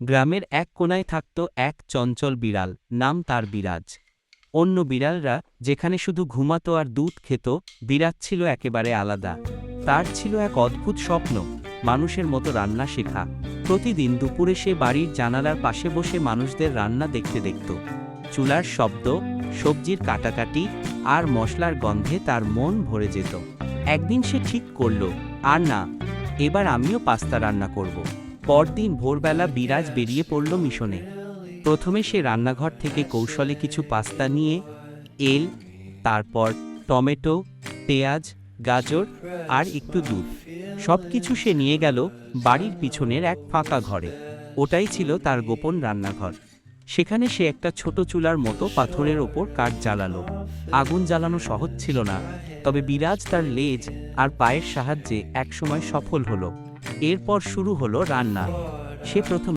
গ্রামের এক কোণায় থাকত এক চঞ্চল বিড়াল, নাম তার বিরাজ। অন্য বিড়ালরা যেখানে শুধু ঘুমাতো আর দুধ খেত, বিরাজ ছিল একেবারে আলাদা। তার ছিল এক অদ্ভুত স্বপ্ন, মানুষের মতো রান্না শেখা। প্রতিদিন দুপুরে সে বাড়ির জানালার পাশে বসে মানুষদের রান্না দেখতে দেখত। চুলার শব্দ, সবজির কাটাকাটি আর মশলার গন্ধে তার মন ভরে যেত। একদিন সে ঠিক করল, আর না, এবার আমিও পাস্তা রান্না করব। পরদিন ভোরবেলা বিরাজ বেরিয়ে পড়ল মিশনে। প্রথমে সে রান্নাঘর থেকে কৌশলে কিছু পাস্তা নিয়ে এল, তারপর টমেটো, পেঁয়াজ, গাজর আর একটু দুধ, সব কিছু সে নিয়ে গেল বাড়ির পিছনের এক ফাঁকা ঘরে। ওটাই ছিল তার গোপন রান্নাঘর। সেখানে সে একটা ছোট চুলার মতো পাথরের ওপর কাঠ জ্বালালো। আগুন জ্বালানো সহজ ছিল না, তবে বিরাজ তার লেজ আর পায়ের সাহায্যে একসময় সফল হলো। এরপর শুরু হলো রান্না। সে প্রথমে